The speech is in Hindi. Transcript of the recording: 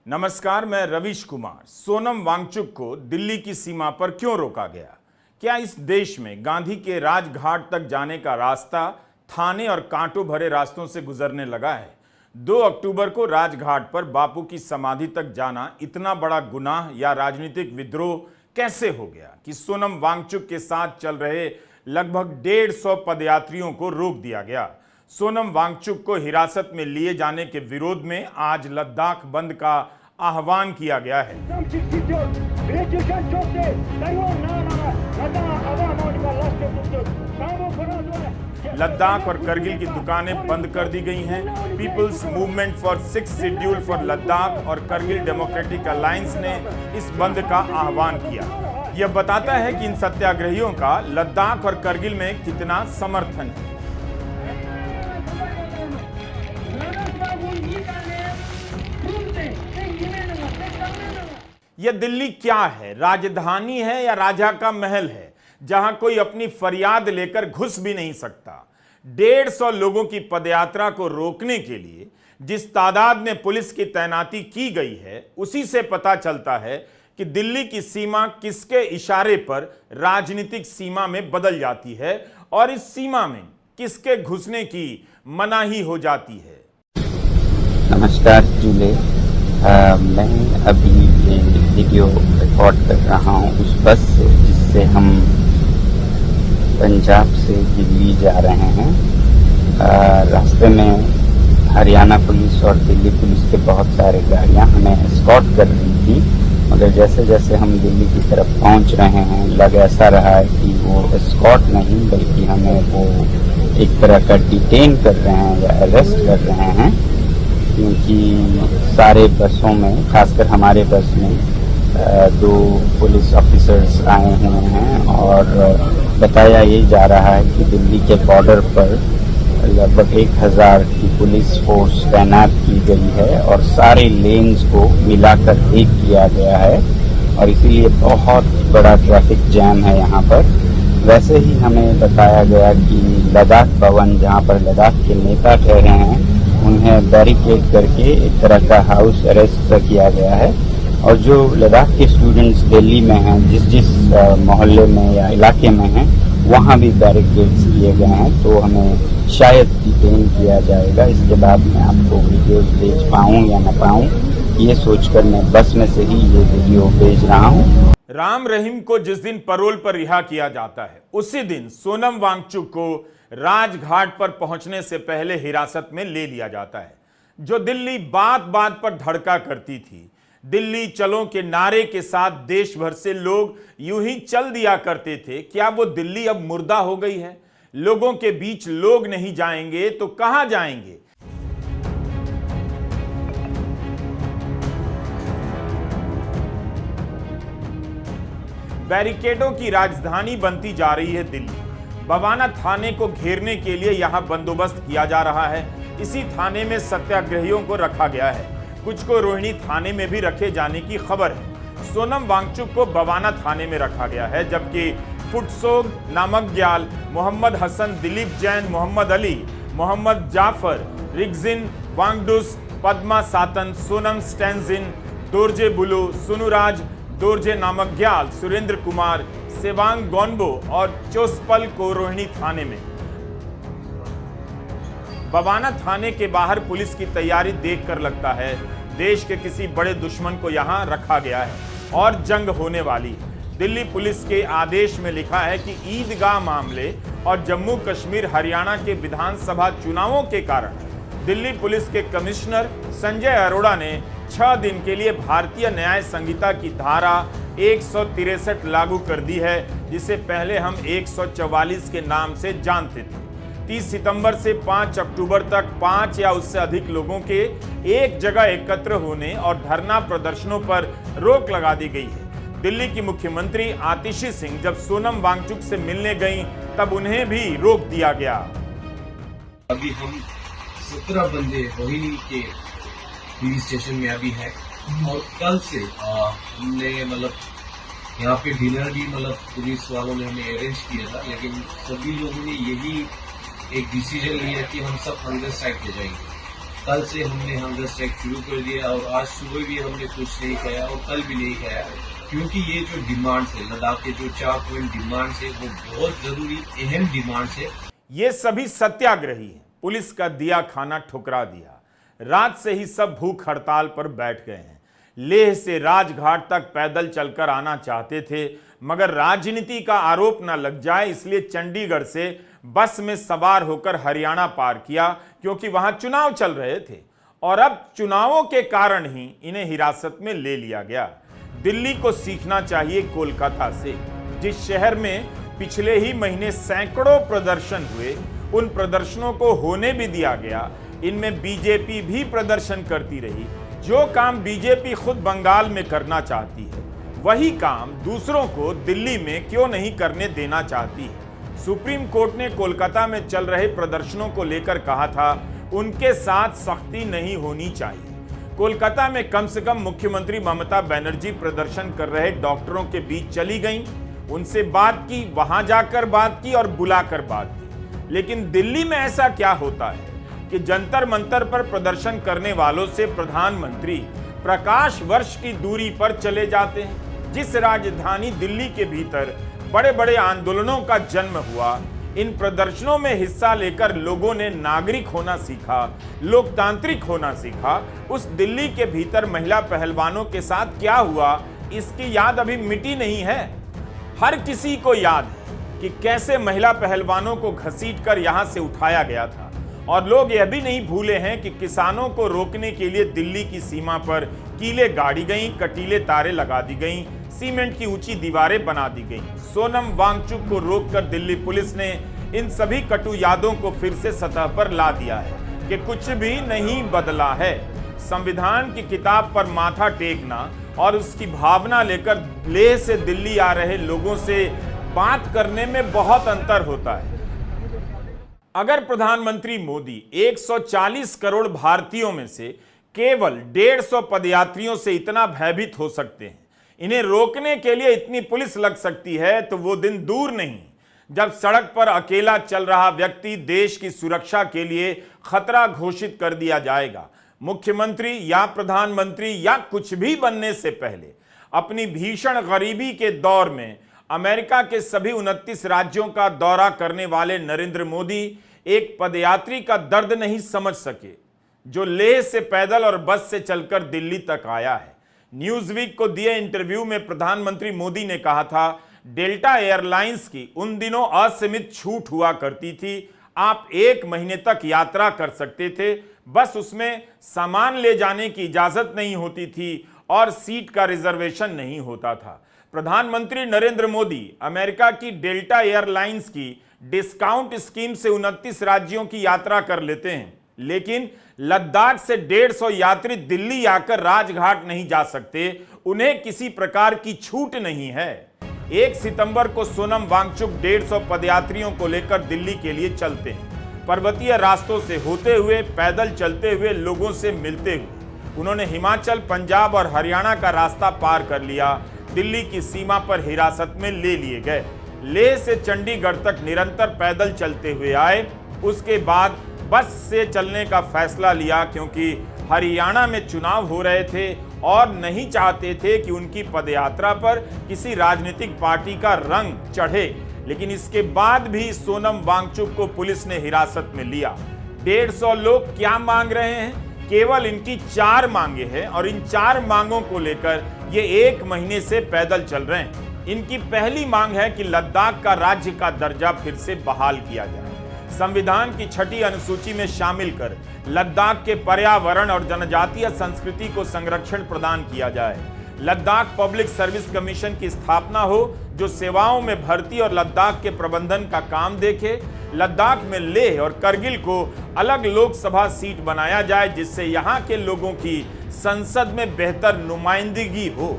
नमस्कार, मैं रवीश कुमार। सोनम वांगचुक को दिल्ली की सीमा पर क्यों रोका गया? क्या इस देश में गांधी के राजघाट तक जाने का रास्ता थाने और कांटों भरे रास्तों से गुजरने लगा है? 2 अक्टूबर को राजघाट पर बापू की समाधि तक जाना इतना बड़ा गुनाह या राजनीतिक विद्रोह कैसे हो गया कि सोनम वांगचुक के साथ चल रहे लगभग 150 पदयात्रियों को रोक दिया गया? सोनम वांगचुक को हिरासत में लिए जाने के विरोध में आज लद्दाख बंद का आह्वान किया गया है। लद्दाख और करगिल की दुकानें बंद कर दी गई हैं। People's movement for 6 schedule for Ladakh और करगिल डेमोक्रेटिक अलायंस ने इस बंद का आह्वान किया। यह बताता है कि इन सत्याग्रहियों का लद्दाख और करगिल में कितना समर्थन है। यह दिल्ली क्या है? राजधानी है या राजा का महल है, जहां कोई अपनी फरियाद लेकर घुस भी नहीं सकता? 150 लोगों की पदयात्रा को रोकने के लिए जिस तादाद में पुलिस की तैनाती की गई है, उसी से पता चलता है कि दिल्ली की सीमा किसके इशारे पर राजनीतिक सीमा में बदल जाती है और इस सीमा में किसके घुसने की मनाही हो जाती है। नमस्कार जूले, मैं अभी ये वीडियो रिकॉर्ड कर रहा हूँ उस बस से जिससे हम पंजाब से दिल्ली जा रहे हैं। रास्ते में हरियाणा पुलिस और दिल्ली पुलिस के बहुत सारे गाड़ियाँ हमें एस्कॉर्ट कर रही थी, मगर जैसे जैसे हम दिल्ली की तरफ पहुँच रहे हैं लग ऐसा रहा है कि वो एस्कॉर्ट नहीं बल्कि हमें वो एक तरह का डिटेन कर रहे हैं या अरेस्ट कर रहे हैं, क्योंकि सारे बसों में, खासकर हमारे बस में 2 पुलिस ऑफिसर्स आए हुए हैं और बताया ये जा रहा है कि दिल्ली के बॉर्डर पर लगभग 1000 की पुलिस फोर्स तैनात की गई है और सारे लेन्स को मिलाकर एक किया गया है और इसीलिए बहुत बड़ा ट्रैफिक जैम है यहाँ पर। वैसे ही हमें बताया गया कि लद्दाख भवन, जहाँ पर लद्दाख के नेता ठहरे हैं, उन्हें बैरिकेड करके एक तरह का हाउस अरेस्ट किया गया है और जो लद्दाख के स्टूडेंट्स दिल्ली में हैं, जिस मोहल्ले में या इलाके में हैं, वहाँ भी बैरिकेड्स किए गए हैं, तो हमें शायद डिटेन किया जाएगा। इसके बाद मैं आपको वीडियोस भेज पाऊँ या न पाऊँ, ये सोचकर मैं बस में से ही ये वीडियो भेज रहा हूँ। राम रहीम को जिस दिन पैरोल पर रिहा किया जाता है, उसी दिन सोनम वांगचुक को राजघाट पर पहुंचने से पहले हिरासत में ले लिया जाता है। जो दिल्ली बात बात पर धड़का करती थी, दिल्ली चलो के नारे के साथ देश भर से लोग यूं ही चल दिया करते थे, क्या वो दिल्ली अब मुर्दा हो गई है? लोगों के बीच लोग नहीं जाएंगे तो कहां जाएंगे? बैरिकेडों की राजधानी बनती जा रही है दिल्ली। बवाना थाने को घेरने के लिए यहां बंदोबस्त किया जा रहा है। इसी थाने में सत्याग्रहियों को रखा गया है। कुछ को रोहिणी थाने में भी रखे जाने की खबर है। सोनम वांगचुक को बवाना थाने में रखा गया है, जबकि फुटसोग, नामग्याल, मोहम्मद हसन, दिलीप जैन, मोहम्मद अली, मोहम्मद जाफर, रिगजिन वांगडुस, पद्मा सातन, सोनम स्टैंजिन, दोरजे बुलू, सुनुराज, दोरजे नामग्याल, सुरेंद्र कुमार, सेवांग गोनबो और चोसपल को रोहिणी थाने में। बवाना थाने के बाहर पुलिस की तैयारी देखकर लगता है देश के किसी बड़े दुश्मन को यहां रखा गया है और जंग होने वाली है। दिल्ली पुलिस के आदेश में लिखा है कि ईदगाह मामले और जम्मू कश्मीर हरियाणा के विधानसभा चुनावों के कारण दिल्ली पुलिस के कमिश्नर संजय अरोड़ा ने 6 दिन के लिए भारतीय न्याय संहिता की धारा 163 लागू कर दी है, जिसे पहले हम 144 के नाम से जानते थे। 30 सितंबर से 5 अक्टूबर तक 5 या उससे अधिक लोगों के एक जगह एकत्र होने और धरना प्रदर्शनों पर रोक लगा दी गई है। दिल्ली की मुख्यमंत्री आतिशी सिंह जब सोनम वांगचुक से मिलने गईं, तब उन्हें भी रोक दिया गया। अभी हम 17 बंदे रोहिणी के पुलिस स्टेशन में अभी है और कल से हमने यहाँ पे डिनर भी पुलिस वालों ने हमें अरेंज किया था, लेकिन सभी लोगों ने यही एक डिसीजन लिया कि हम सब अंदर साइड पे जाएंगे। कल से हमने हंगर स्ट्राइक शुरू कर दिया और आज सुबह भी हमने कुछ नहीं खाया और कल भी नहीं खाया, क्योंकि ये जो डिमांड्स है, लद्दाख के जो 4 पॉइंट डिमांड्स है, वो बहुत जरूरी अहम डिमांड्स है। ये सभी सत्याग्रही हैं। पुलिस का दिया खाना ठुकरा दिया। रात से ही सब भूख हड़ताल पर बैठ गए हैं। लेह से राजघाट तक पैदल चलकर आना चाहते थे, मगर राजनीति का आरोप न लग जाए इसलिए चंडीगढ़ से बस में सवार होकर हरियाणा पार किया, क्योंकि वहां चुनाव चल रहे थे और अब चुनावों के कारण ही इन्हें हिरासत में ले लिया गया। दिल्ली को सीखना चाहिए कोलकाता से, जिस शहर में पिछले ही महीने सैकड़ों प्रदर्शन हुए, उन प्रदर्शनों को होने भी दिया गया। इनमें बीजेपी भी प्रदर्शन करती रही। जो काम बीजेपी खुद बंगाल में करना चाहती है, वही काम दूसरों को दिल्ली में क्यों नहीं करने देना चाहती है। सुप्रीम कोर्ट ने कोलकाता में चल रहे प्रदर्शनों को लेकर कहा था, उनके साथ सख्ती नहीं होनी चाहिए। कोलकाता में कम से कम मुख्यमंत्री ममता बनर्जी प्रदर्शन कर रहे डॉक्टरों के बीच चली गईं, उनसे बात की, वहां जाकर बात की और बुलाकर बात की। लेकिन दिल्ली में ऐसा क्या होता है कि जंतर मंतर पर प्रदर्शन करने वालों से प्रधानमंत्री प्रकाश वर्ष की दूरी पर चले जाते हैं। जिस राजधानी दिल्ली के भीतर बड़े बड़े आंदोलनों का जन्म हुआ, इन प्रदर्शनों में हिस्सा लेकर लोगों ने नागरिक होना सीखा, लोकतांत्रिक होना सीखा। उस दिल्ली के भीतर महिला पहलवानों के साथ क्या हुआ, इसकी याद अभी मिटी नहीं है। हर किसी को याद है कि कैसे महिला पहलवानों को घसीटकर यहां से उठाया गया था। और लोग यह भी नहीं भूले हैं कि किसानों को रोकने के लिए दिल्ली की सीमा पर कीले गाड़ी गईं, कटीले तारे लगा दी गईं, सीमेंट की ऊंची दीवारें बना दी गईं। सोनम वांगचुक को रोककर दिल्ली पुलिस ने इन सभी कटु यादों को फिर से सतह पर ला दिया है कि कुछ भी नहीं बदला है। संविधान की किताब पर माथा टेकना और उसकी भावना लेकर लेह से दिल्ली आ रहे लोगों से बात करने में बहुत अंतर होता है। अगर प्रधानमंत्री मोदी 140 करोड़ भारतीयों में से केवल 150 पदयात्रियों से इतना भयभीत हो सकते हैं, इन्हें रोकने के लिए इतनी पुलिस लग सकती है, तो वो दिन दूर नहीं जब सड़क पर अकेला चल रहा व्यक्ति देश की सुरक्षा के लिए खतरा घोषित कर दिया जाएगा। मुख्यमंत्री या प्रधानमंत्री या कुछ भी बनने से पहले अपनी भीषण गरीबी के दौर में अमेरिका के सभी 29 राज्यों का दौरा करने वाले नरेंद्र मोदी एक पदयात्री का दर्द नहीं समझ सके, जो लेह से पैदल और बस से चलकर दिल्ली तक आया है। न्यूज़वीक को दिए इंटरव्यू में प्रधानमंत्री मोदी ने कहा था, डेल्टा एयरलाइंस की उन दिनों असीमित छूट हुआ करती थी। आप 1 महीने तक यात्रा कर सकते थे, बस उसमें सामान ले जाने की इजाजत नहीं होती थी और सीट का रिजर्वेशन नहीं होता था। प्रधानमंत्री नरेंद्र मोदी अमेरिका की डेल्टा एयरलाइंस की डिस्काउंट स्कीम से 29 राज्यों की यात्रा कर लेते हैं, लेकिन लद्दाख से 150 यात्री दिल्ली आकर राजघाट नहीं जा सकते। उन्हें किसी प्रकार की छूट नहीं है। 1 सितंबर को सोनम वांगचुक 150 पदयात्रियों को लेकर दिल्ली के लिए चलते हैं। पर्वतीय रास्तों से होते हुए, पैदल चलते हुए, लोगों से मिलते हुए उन्होंने हिमाचल, पंजाब और हरियाणा का रास्ता पार कर लिया। दिल्ली की सीमा पर हिरासत में ले लिए गए। लेह से चंडीगढ़ तक निरंतर पैदल चलते हुए आए। उसके बाद बस से चलने का फैसला लिया, क्योंकि हरियाणा में चुनाव हो रहे थे और नहीं चाहते थे कि उनकी पदयात्रा पर किसी राजनीतिक पार्टी का रंग चढ़े। लेकिन इसके बाद भी सोनम वांगचुक को पुलिस ने हिरासत में लिया। 150 लोग क्या मांग रहे हैं? केवल इनकी 4 मांगे हैं और इन 4 मांगों को लेकर ये 1 महीने से पैदल चल रहे हैं। इनकी पहली मांग है कि लद्दाख का राज्य का दर्जा फिर से बहाल किया जाए। संविधान की 6ठी अनुसूची में शामिल कर लद्दाख के पर्यावरण और जनजातीय संस्कृति को संरक्षण प्रदान किया जाए। लद्दाख पब्लिक सर्विस कमीशन की स्थापना हो, जो सेवाओं में भर्ती और लद्दाख के प्रबंधन का काम देखे। लद्दाख में लेह और करगिल को अलग लोकसभा सीट बनाया जाए, जिससे यहाँ के लोगों की संसद में बेहतर नुमाइंदगी हो।